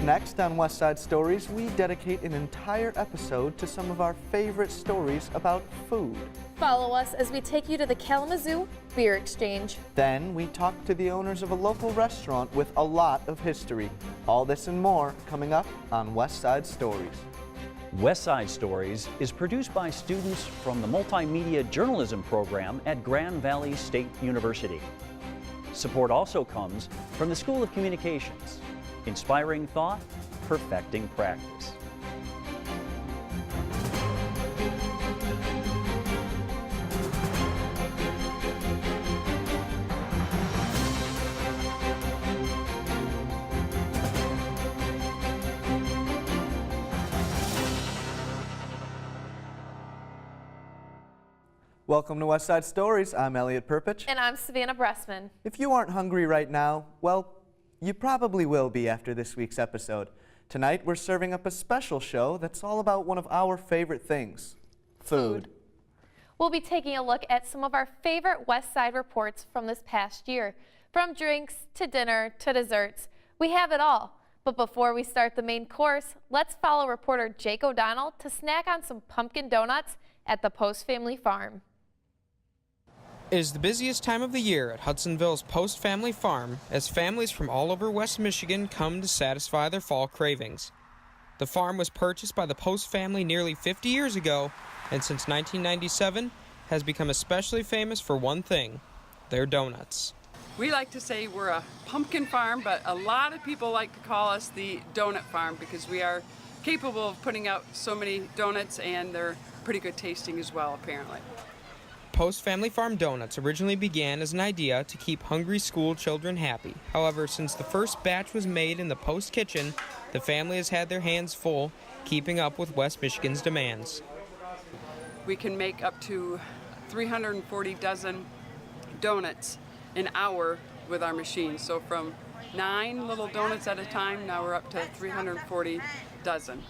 Next on West Side Stories, we dedicate an entire episode to some of our favorite stories about food. Follow us as we take you to the Kalamazoo Beer Exchange. Then we talk to the owners of a local restaurant with a lot of history. All this and more coming up on West Side Stories. West Side Stories is produced by students from the Multimedia Journalism program at Grand Valley State University. Support also comes from the School of Communications. Inspiring thought, perfecting practice. Welcome to West Side Stories. I'm Elliot Perpich. And I'm Savannah Bressman. If you aren't hungry right now, well, you probably will be after this week's episode. Tonight we're serving up a special show that's all about one of our favorite things, food. We'll be taking a look at some of our favorite West Side reports from this past year. From drinks to dinner to desserts, we have it all. But before we start the main course, let's follow reporter Jake O'Donnell to snack on some pumpkin donuts at the Post Family Farm. It is the busiest time of the year at Hudsonville's Post Family Farm as families from all over West Michigan come to satisfy their fall cravings. The farm was purchased by the Post family nearly 50 years ago and since 1997 has become especially famous for one thing, their donuts. We like to say we're a pumpkin farm, but a lot of people like to call us the donut farm because we are capable of putting out so many donuts and they're pretty good tasting as well, apparently. Post Family Farm Donuts originally began as an idea to keep hungry school children happy. However, since the first batch was made in the Post kitchen, the family has had their hands full keeping up with West Michigan's demands. We can make up to 340 dozen donuts an hour with our machine. So from 9 little donuts at a time, now we're up to 340 dozen.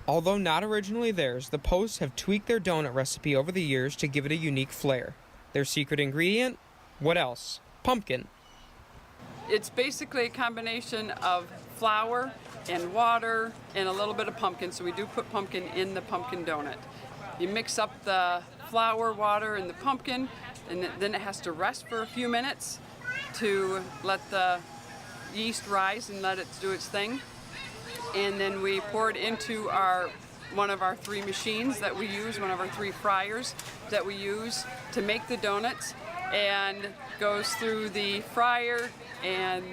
Although not originally theirs, the Posts have tweaked their donut recipe over the years to give it a unique flair. Their secret ingredient? What else? Pumpkin. It's basically a combination of flour and water and a little bit of pumpkin, so we do put pumpkin in the pumpkin donut. You mix up the flour, water, and the pumpkin, and then it has to rest for a few minutes to let the yeast rise and let it do its thing. And then we pour it into one of our 3 machines that we use, one of our 3 fryers that we use to make the donuts, and goes through the fryer, and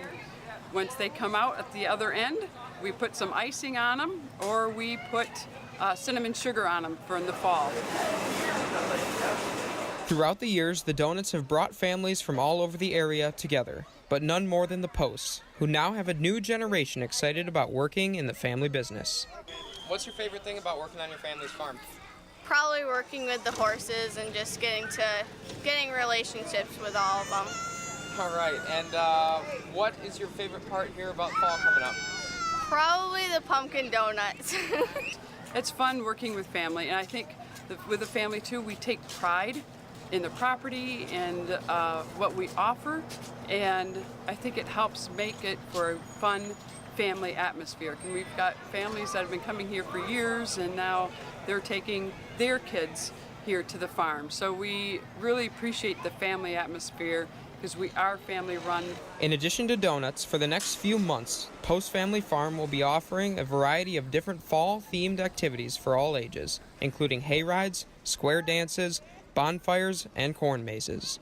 once they come out at the other end, we put some icing on them, or we put cinnamon sugar on them for in the fall. Throughout the years, the donuts have brought families from all over the area together, but none more than the Posts, who now have a new generation excited about working in the family business. What's your favorite thing about working on your family's farm? Probably working with the horses and just getting relationships with all of them. All right, and what is your favorite part here about fall coming up? Probably the pumpkin donuts. It's fun working with family, and I think with the family too, we take pride in the property and what we offer, and I think it helps make it for a fun family atmosphere. And we've got families that have been coming here for years, and now they're taking their kids here to the farm. So we really appreciate the family atmosphere because we are family run. In addition to donuts, for the next few months, Post Family Farm will be offering a variety of different fall-themed activities for all ages, including hay rides, square dances, bonfires, and corn mazes.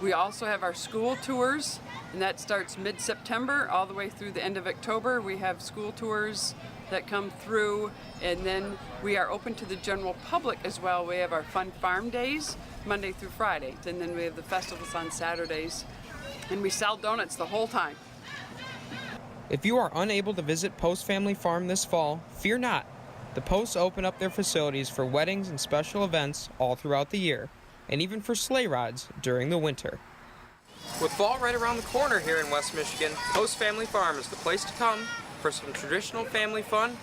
We also have our school tours, and that starts mid-September all the way through the end of October. We have school tours that come through, and then we are open to the general public as well. We have our fun farm days, Monday through Friday, and then we have the festivals on Saturdays, and we sell donuts the whole time. If you are unable to visit Post Family Farm this fall, fear not. The Posts open up their facilities for weddings and special events all throughout the year, and even for sleigh rides during the winter. With fall right around the corner here in West Michigan, Post Family Farm is the place to come for some traditional family fun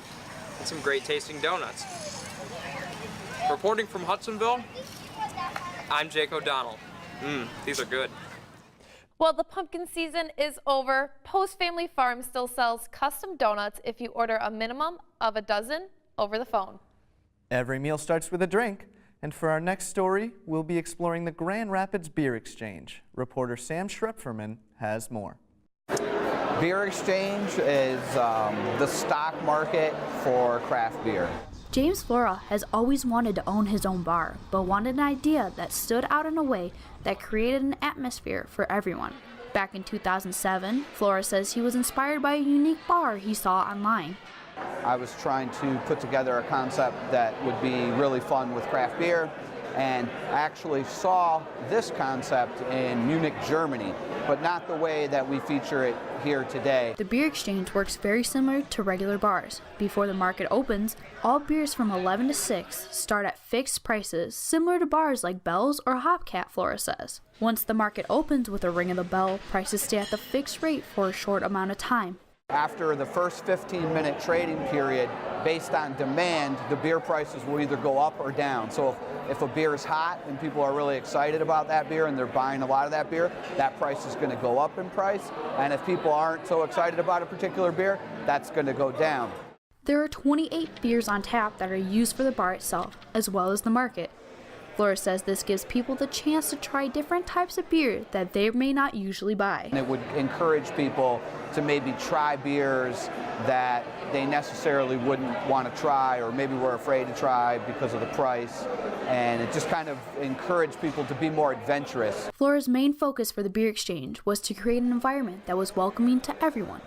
and some great tasting donuts. Reporting from Hudsonville, I'm Jake O'Donnell. These are good. Well, the pumpkin season is over. Post Family Farm still sells custom donuts if you order a minimum of a dozen over the phone. Every meal starts with a drink. And for our next story, we'll be exploring the Grand Rapids Beer Exchange. Reporter Sam Schrepferman has more. Beer Exchange is the stock market for craft beer. James Flora has always wanted to own his own bar, but wanted an idea that stood out in a way that created an atmosphere for everyone. Back in 2007, Flora says he was inspired by a unique bar he saw online. I was trying to put together a concept that would be really fun with craft beer, and actually saw this concept in Munich, Germany, but not the way that we feature it here today. The Beer Exchange works very similar to regular bars. Before the market opens, all beers from 11 to 6 start at fixed prices, similar to bars like Bell's or Hopcat, Flora says. Once the market opens with a ring of the bell, prices stay at the fixed rate for a short amount of time. After the first 15-minute trading period, based on demand, the beer prices will either go up or down. So if a beer is hot and people are really excited about that beer and they're buying a lot of that beer, that price is going to go up in price. And if people aren't so excited about a particular beer, that's going to go down. There are 28 beers on tap that are used for the bar itself, as well as the market. Flora says this gives people the chance to try different types of beer that they may not usually buy. And it would encourage people to maybe try beers that they necessarily wouldn't want to try, or maybe were afraid to try because of the price. And it just kind of encouraged people to be more adventurous. Flora's main focus for the Beer Exchange was to create an environment that was welcoming to everyone.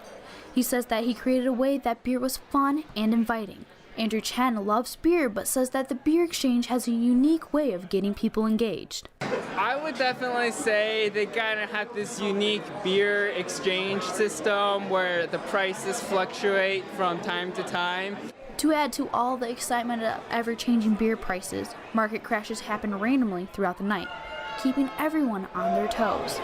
He says that he created a way that beer was fun and inviting. Andrew Chen loves beer, but says that the Beer Exchange has a unique way of getting people engaged. I would definitely say they kind of have this unique beer exchange system where the prices fluctuate from time to time. To add to all the excitement of ever-changing beer prices, market crashes happen randomly throughout the night, keeping everyone on their toes.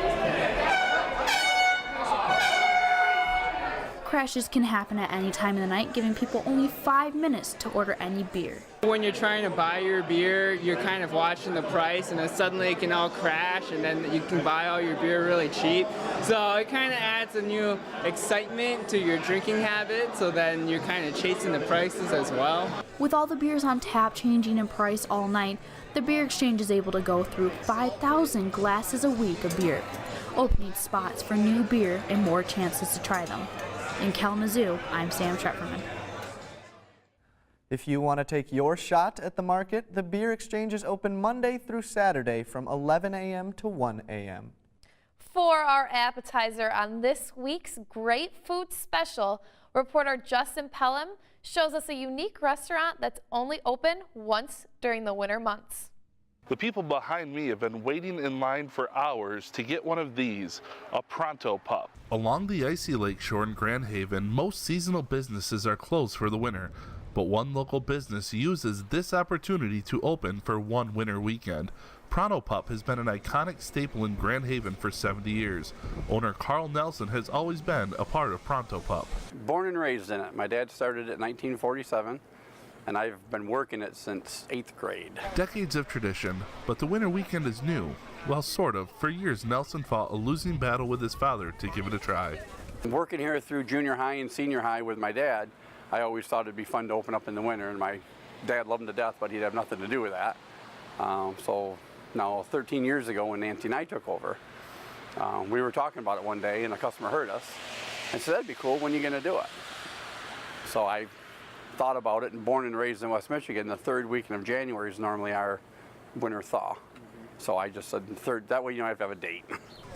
Crashes can happen at any time of the night, giving people only 5 minutes to order any beer. When you're trying to buy your beer, you're kind of watching the price, and then suddenly it can all crash, and then you can buy all your beer really cheap. So it kind of adds a new excitement to your drinking habit, so then you're kind of chasing the prices as well. With all the beers on tap changing in price all night, the Beer Exchange is able to go through 5,000 glasses a week of beer, opening spots for new beer and more chances to try them. In Kalamazoo, I'm Sam Schrepferman. If you want to take your shot at the market, the Beer Exchange is open Monday through Saturday from 11 a.m. to 1 a.m. For our appetizer on this week's Great Food Special, reporter Justin Pelham shows us a unique restaurant that's only open once during the winter months. The people behind me have been waiting in line for hours to get one of these, a Pronto Pup. Along the icy lakeshore in Grand Haven, most seasonal businesses are closed for the winter, but one local business uses this opportunity to open for one winter weekend. Pronto Pup has been an iconic staple in Grand Haven for 70 years. Owner Carl Nelson has always been a part of Pronto Pup. Born and raised in it. My dad started it in 1947. And I've been working it since 8th grade. Decades of tradition, but the winter weekend is new. Well, sort of. For years, Nelson fought a losing battle with his father to give it a try. Working here through junior high and senior high with my dad, I always thought it'd be fun to open up in the winter, and my dad loved him to death, but he'd have nothing to do with that. So now 13 years ago when Nancy and I took over, we were talking about it one day, and a customer heard us and said, that'd be cool, when are you gonna do it? So I thought about it, and born and raised in West Michigan, the third weekend of January is normally our winter thaw. So I just said that way you don't have to have a date.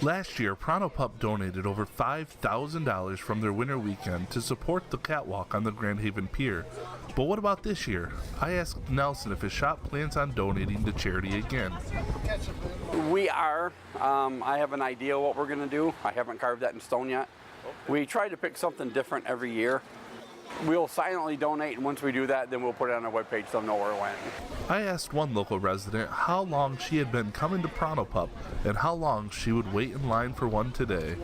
Last year, Pronto Pup donated over $5,000 from their winter weekend to support the catwalk on the Grand Haven Pier. But what about this year? I asked Nelson if his shop plans on donating to charity again. We are. I have an idea what we're going to do. I haven't carved that in stone yet. We try to pick something different every year. We'll silently donate, and once we do that, then we'll put it on our webpage so they'll know where it went. I asked one local resident how long she had been coming to Pronto Pup and how long she would wait in line for one today.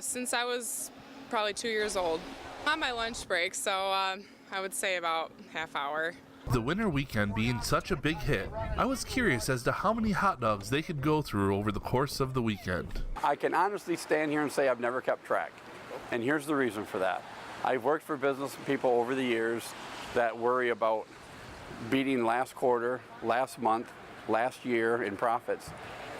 Since I was probably 2 years old. On my lunch break, so I would say about half hour. The winter weekend being such a big hit, I was curious as to how many hot dogs they could go through over the course of the weekend. I can honestly stand here and say I've never kept track. And here's the reason for that. I've worked for business people over the years that worry about beating last quarter, last month, last year in profits.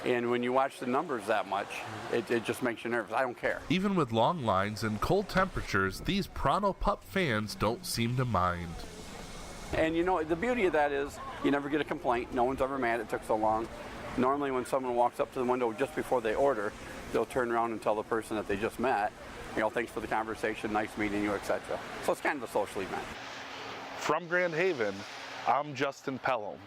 And when you watch the numbers that much, it just makes you nervous. I don't care. Even with long lines and cold temperatures, these Pronto Pup fans don't seem to mind. And you know, the beauty of that is you never get a complaint. No one's ever mad it took so long. Normally when someone walks up to the window just before they order, they'll turn around and tell the person that they just met, you know, thanks for the conversation, nice meeting you, etc. So it's kind of a social event. From Grand Haven, I'm Justin Pelham.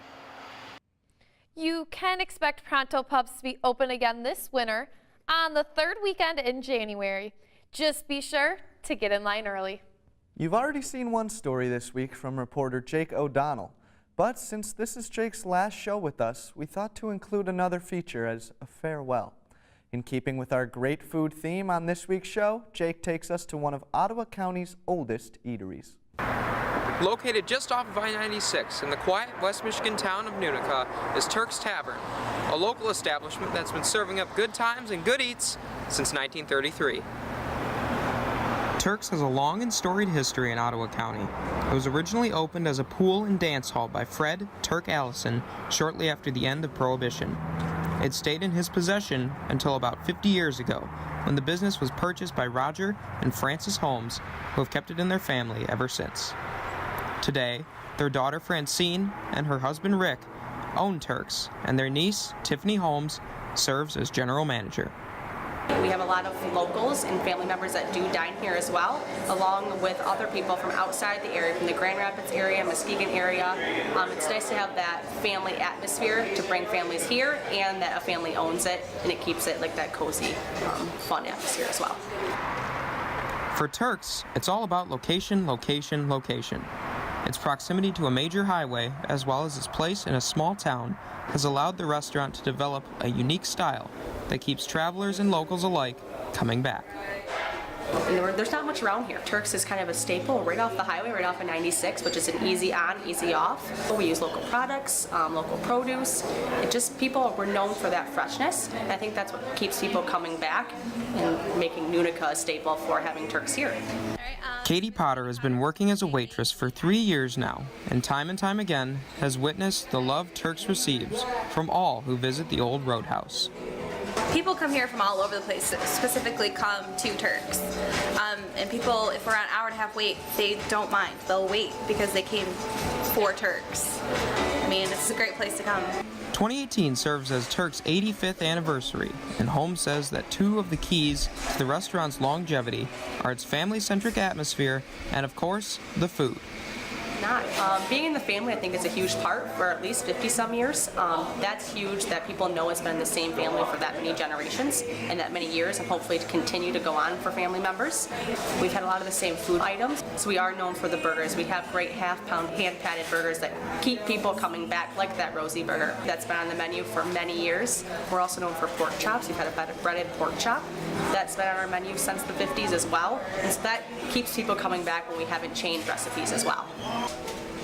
You can expect Pronto Pups to be open again this winter on the third weekend in January. Just be sure to get in line early. You've already seen one story this week from reporter Jake O'Donnell, but since this is Jake's last show with us, we thought to include another feature as a farewell. In keeping with our great food theme on this week's show, Jake takes us to one of Ottawa County's oldest eateries. Located just off of I-96 in the quiet West Michigan town of Nunica is Turk's Tavern, a local establishment that's been serving up good times and good eats since 1933. Turk's has a long and storied history in Ottawa County. It was originally opened as a pool and dance hall by Fred Turk Allison shortly after the end of Prohibition. It stayed in his possession until about 50 years ago, when the business was purchased by Roger and Frances Holmes, who have kept it in their family ever since. Today, their daughter Francine and her husband Rick own Turk's, and their niece, Tiffany Holmes, serves as general manager. We have a lot of locals and family members that do dine here as well, along with other people from outside the area, from the Grand Rapids area, Muskegon area. It's nice to have that family atmosphere to bring families here, and that a family owns it, and it keeps it like that cozy, fun atmosphere as well. For Turk's, it's all about location, location, location. Its proximity to a major highway, as well as its place in a small town, has allowed the restaurant to develop a unique style that keeps travelers and locals alike coming back. And there's not much around here. Turk's is kind of a staple right off the highway, right off of 96, which is an easy on, easy off. We use local products, local produce. We're known for that freshness. And I think that's what keeps people coming back and making Nunica a staple for having Turk's here. Katie Potter has been working as a waitress for 3 years now, and time again has witnessed the love Turk's receives from all who visit the old roadhouse. People come here from all over the place, specifically come to Turk's. And people, if we're on an hour and a half wait, they don't mind. They'll wait because they came for Turk's. I mean, it's a great place to come. 2018 serves as Turk's 85th anniversary, and Holmes says that 2 of the keys to the restaurant's longevity are its family-centric atmosphere and, of course, the food. Being in the family, I think, is a huge part for at least 50-some years. That's huge that people know it's been the same family for that many generations and that many years, and hopefully to continue to go on for family members. We've had a lot of the same food items, so we are known for the burgers. We have great half-pound hand-patted burgers that keep people coming back, like that Rosie burger that's been on the menu for many years. We're also known for pork chops. We've had a breaded pork chop that's been on our menu since the 50s as well, and so that keeps people coming back when we haven't changed recipes as well.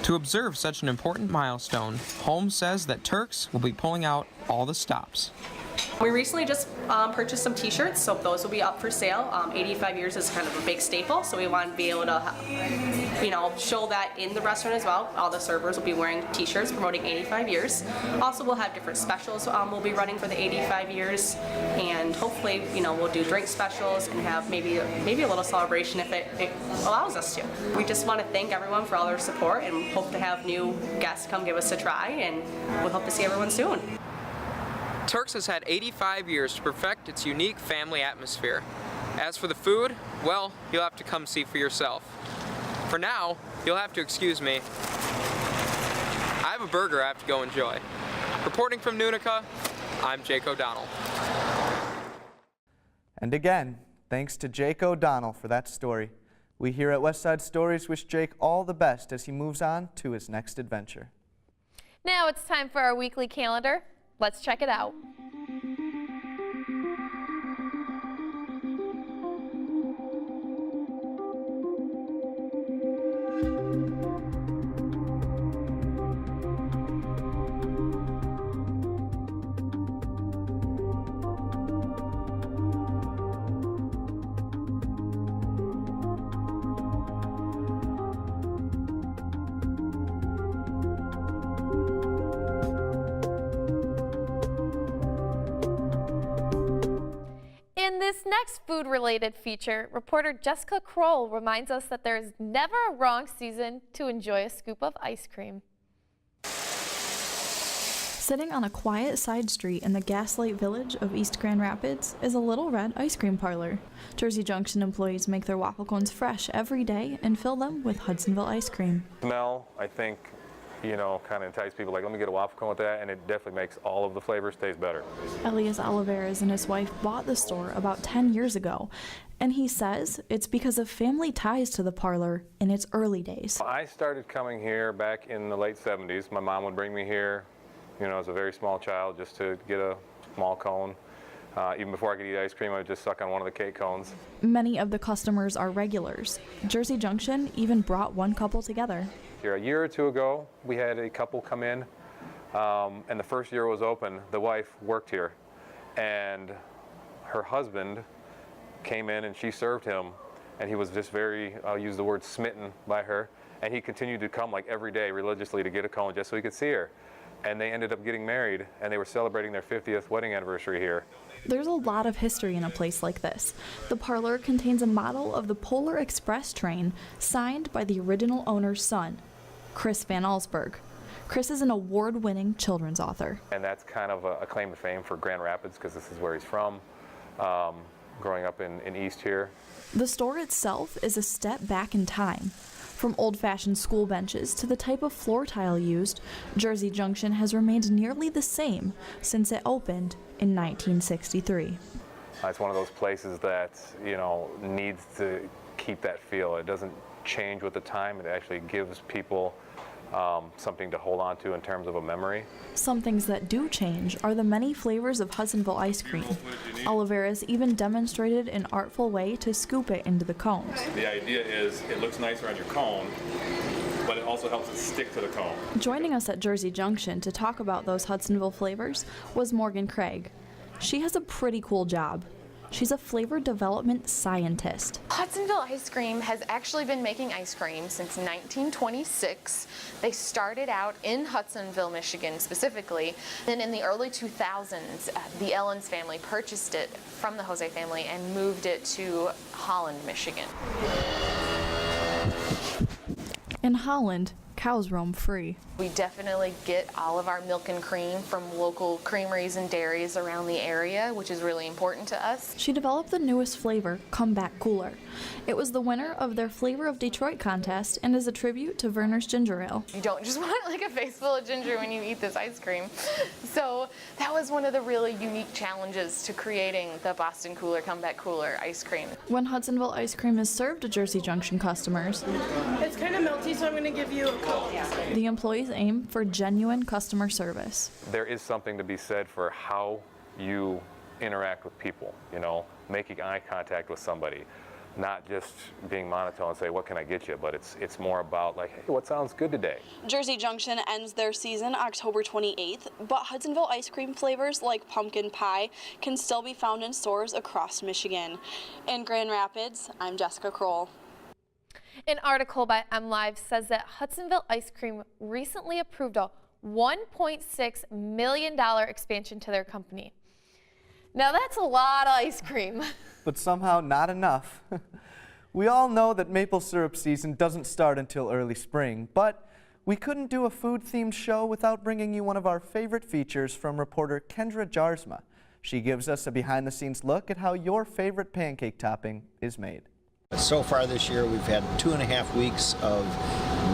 To observe such an important milestone, Holmes says that Turk's will be pulling out all the stops. We recently just purchased some t-shirts, so those will be up for sale. 85 years is kind of a big staple, so we want to be able to, show that in the restaurant as well. All the servers will be wearing t-shirts promoting 85 years. Also, we'll have different specials we'll be running for the 85 years, and hopefully, we'll do drink specials and have maybe a little celebration if it allows us to. We just want to thank everyone for all their support and hope to have new guests come give us a try, and we'll hope to see everyone soon. Turk's has had 85 years to perfect its unique family atmosphere. As for the food, well, you'll have to come see for yourself. For now, you'll have to excuse me. I have a burger I have to go enjoy. Reporting from Nunica, I'm Jake O'Donnell. And again, thanks to Jake O'Donnell for that story. We here at Westside Stories wish Jake all the best as he moves on to his next adventure. Now it's time for our weekly calendar. Let's check it out. next food-related feature, reporter Jessica Kroll reminds us that there is never a wrong season to enjoy a scoop of ice cream. Sitting on a quiet side street in the Gaslight Village of East Grand Rapids is a Little Red ice cream parlor. Jersey Junction employees make their waffle cones fresh every day and fill them with Hudsonville ice cream. Smell, I think, you know, kind of entice people, like, let me get a waffle cone with that, and it definitely makes all of the flavors taste better. Elias Oliveras and his wife bought the store about 10 years ago, and he says it's because of family ties to the parlor in its early days. I started coming here back in the late 70s. My mom would bring me here, you know, as a very small child, just to get a small cone. Even before I could eat ice cream, I would just suck on one of the cake cones. Many of the customers are regulars. Jersey Junction even brought one couple together. Here, a year or two ago, we had a couple come in, and the first year it was open, the wife worked here, and her husband came in and she served him, and he was just very, I'll use the word, smitten by her, and he continued to come like every day religiously to get a cone just so he could see her. And they ended up getting married, and they were celebrating their 50th wedding anniversary here. There's a lot of history in a place like this. The parlor contains a model of the Polar Express train signed by the original owner's son, Chris Van Allsburg. Chris is an award-winning children's author. And that's kind of a claim to fame for Grand Rapids, because this is where he's from, growing up in East here. The store itself is a step back in time. From old-fashioned school benches to the type of floor tile used, Jersey Junction has remained nearly the same since it opened in 1963. It's one of those places that, you know, needs to keep that feel. It doesn't change with the time. It actually gives people something to hold on to in terms of a memory. Some things that do change are the many flavors of Hudsonville ice cream. Oliveras even demonstrated an artful way to scoop it into the cones. The idea is it looks nicer on your cone, but it also helps it stick to the cone. Joining us at Jersey Junction to talk about those Hudsonville flavors was Morgan Craig. She has a pretty cool job. She's a flavor development scientist. Hudsonville Ice Cream has actually been making ice cream since 1926. They started out in Hudsonville, Michigan specifically. Then in the early 2000s, the Ellens family purchased it from the Jose family and moved it to Holland, Michigan. In Holland, cows roam free. We definitely get all of our milk and cream from local creameries and dairies around the area, which is really important to us. She developed the newest flavor, Comeback Cooler. It was the winner of their Flavor of Detroit contest and is a tribute to Werner's Ginger Ale. You don't just want like a face full of ginger when you eat this ice cream. So that was one of the really unique challenges to creating the Boston Cooler, Comeback Cooler ice cream. When Hudsonville ice cream is served to Jersey Junction customers, it's kind of melty, so I'm going to give you a couple. The employees aim for genuine customer service. There is something to be said for how you interact with people, you know, making eye contact with somebody, not just being monotone and say, what can I get you? But it's more about like, hey, what sounds good today? Jersey Junction ends their season October 28th, but Hudsonville ice cream flavors like pumpkin pie can still be found in stores across Michigan. In Grand Rapids, I'm Jessica Kroll. An article by MLive says that Hudsonville Ice Cream recently approved a $1.6 million expansion to their company. Now that's a lot of ice cream. But somehow not enough. We all know that maple syrup season doesn't start until early spring, but we couldn't do a food-themed show without bringing you one of our favorite features from reporter Kendra Jarsma. She gives us a behind-the-scenes look at how your favorite pancake topping is made. So far this year, we've had 2.5 weeks of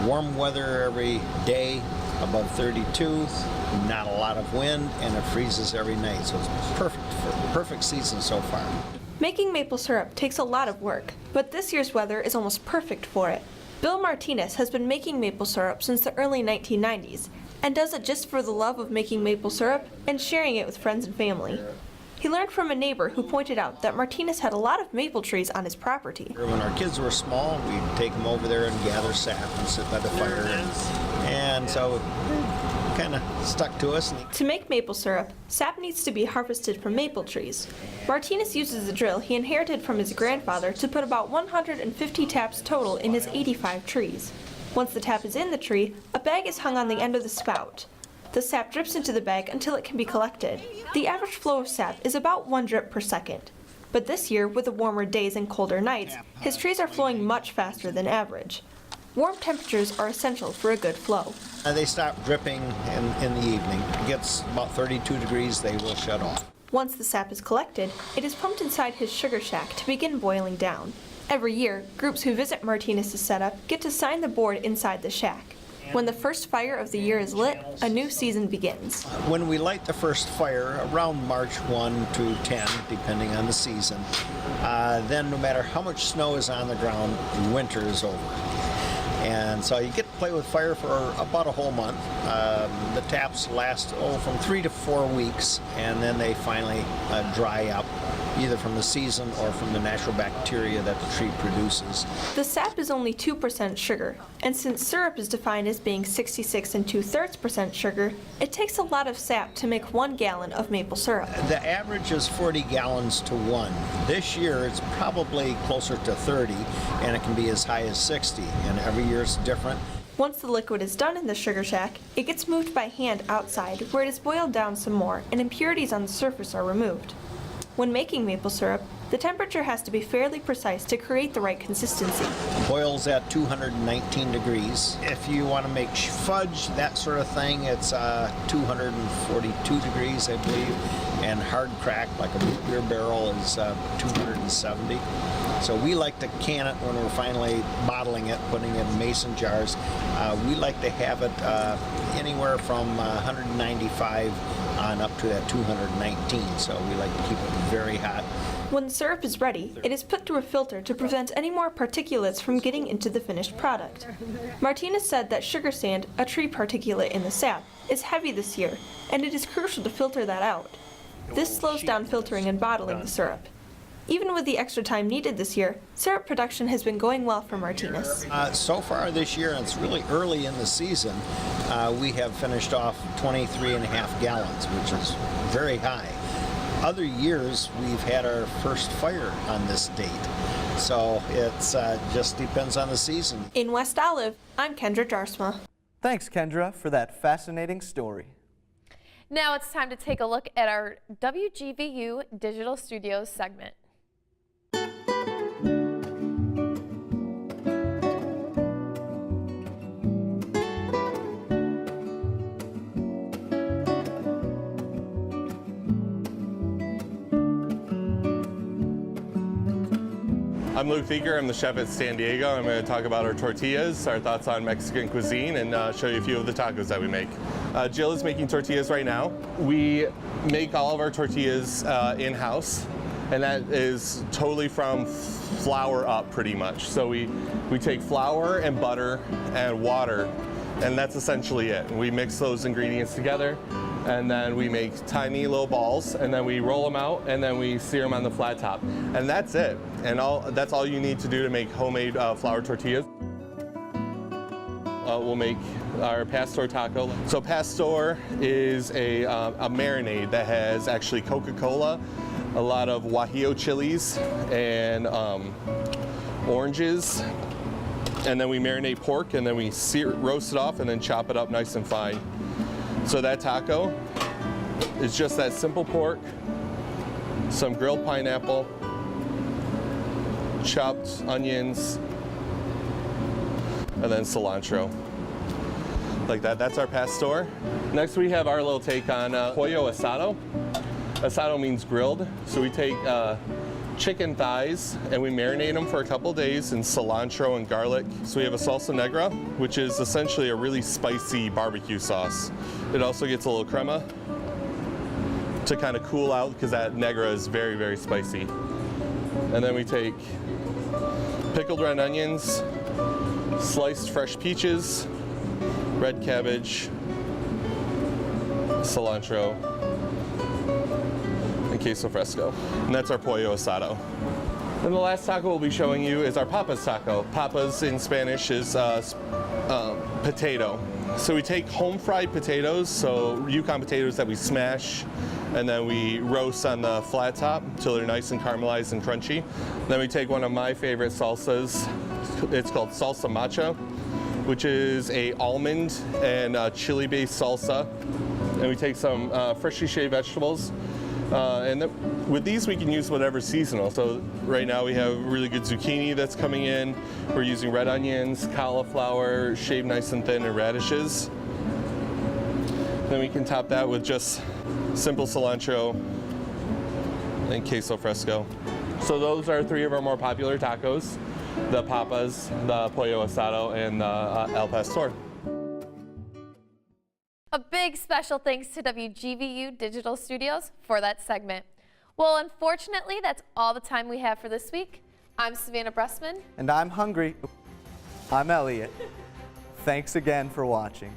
warm weather every day, above 32, not a lot of wind, and it freezes every night. So it's perfect season so far. Making maple syrup takes a lot of work, but this year's weather is almost perfect for it. Bill Martinez has been making maple syrup since the early 1990s and does it just for the love of making maple syrup and sharing it with friends and family. He learned from a neighbor who pointed out that Martinez had a lot of maple trees on his property. When our kids were small, we'd take them over there and gather sap and sit by the fire. And so it kind of stuck to us. To make maple syrup, sap needs to be harvested from maple trees. Martinez uses a drill he inherited from his grandfather to put about 150 taps total in his 85 trees. Once the tap is in the tree, a bag is hung on the end of the spout. The sap drips into the bag until it can be collected. The average flow of sap is about 1 drip per second. But this year, with the warmer days and colder nights, his trees are flowing much faster than average. Warm temperatures are essential for a good flow. They stop dripping in the evening. It gets about 32 degrees, they will shut off. Once the sap is collected, it is pumped inside his sugar shack to begin boiling down. Every year, groups who visit Martinez's setup get to sign the board inside the shack. When the first fire of the year is lit, a new season begins. When we light the first fire, around March 1 to 10, depending on the season, then no matter how much snow is on the ground, winter is over. And so you get to play with fire for about a whole month. The taps last from 3 to 4 weeks, and then they finally dry up, either from the season or from the natural bacteria that the tree produces. The sap is only 2% sugar, and since syrup is defined as being 66 2/3% sugar, it takes a lot of sap to make 1 gallon of maple syrup. The average is 40 gallons to 1. This year it's probably closer to 30, and it can be as high as 60, and every year it's different. Once the liquid is done in the sugar shack, it gets moved by hand outside, where it is boiled down some more and impurities on the surface are removed. When making maple syrup, the temperature has to be fairly precise to create the right consistency. Boils at 219 degrees. If you want to make fudge, that sort of thing, it's 242 degrees, I believe. And hard crack, like a root beer barrel, is 270. So we like to can it when we're finally bottling it, putting it in mason jars. We like to have it anywhere from 195 on up to that 219. So we like to keep it very hot. When the syrup is ready, it is put through a filter to prevent any more particulates from getting into the finished product. Martinez said that sugar sand, a tree particulate in the sap, is heavy this year, and it is crucial to filter that out. This slows down filtering and bottling the syrup. Even with the extra time needed this year, syrup production has been going well for Martinez. So far this year, and it's really early in the season, we have finished off 23.5 gallons, which is very high. Other years, we've had our first fire on this date, so it just depends on the season. In West Olive, I'm Kendra Jarsma. Thanks, Kendra, for that fascinating story. Now it's time to take a look at our WGVU Digital Studios segment. I'm Luke Thieker, I'm the chef at San Diego. I'm going to talk about our tortillas, our thoughts on Mexican cuisine, and show you a few of the tacos that we make. Jill is making tortillas right now. We make all of our tortillas in-house, and that is totally from flour up pretty much. So we take flour and butter and water, and that's essentially it. We mix those ingredients together, and then we make tiny little balls, and then we roll them out, and then we sear them on the flat top. And that's it. And that's all you need to do to make homemade flour tortillas. We'll make our pastor taco. So pastor is a marinade that has actually Coca-Cola, a lot of guajillo chilies, and oranges. And then we marinate pork, and then we roast it off, and then chop it up nice and fine. So that taco is just that simple pork, some grilled pineapple, chopped onions, and then cilantro. Like that. That's our pastor. Next we have our little take on pollo asado. Asado means grilled. So we take chicken thighs and we marinate them for a couple days in cilantro and garlic. So we have a salsa negra, which is essentially a really spicy barbecue sauce. It also gets a little crema to kind of cool out because that negra is very, very spicy. And then we take pickled red onions, sliced fresh peaches, red cabbage, cilantro, and queso fresco. And that's our pollo asado. And the last taco we'll be showing you is our papas taco. Papas in Spanish is potato. So we take home fried potatoes, so Yukon potatoes that we smash, and then we roast on the flat top until they're nice and caramelized and crunchy. Then we take one of my favorite salsas. It's called salsa macha, which is a almond and chili-based salsa. And we take some freshly shaved vegetables, and With these, we can use whatever's seasonal. So right now we have really good zucchini that's coming in. We're using red onions, cauliflower, shaved nice and thin, and radishes. Then we can top that with just simple cilantro and queso fresco. So those are three of our more popular tacos: the papas, the pollo asado, and the al pastor. A big special thanks to WGVU Digital Studios for that segment. Well, unfortunately, that's all the time we have for this week. I'm Savannah Bressman. And I'm hungry. I'm Elliot. Thanks again for watching.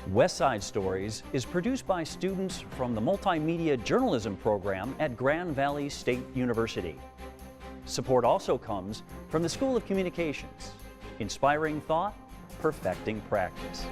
West Side Stories is produced by students from the Multimedia Journalism program at Grand Valley State University. Support also comes from the School of Communications, inspiring thought, perfecting practice.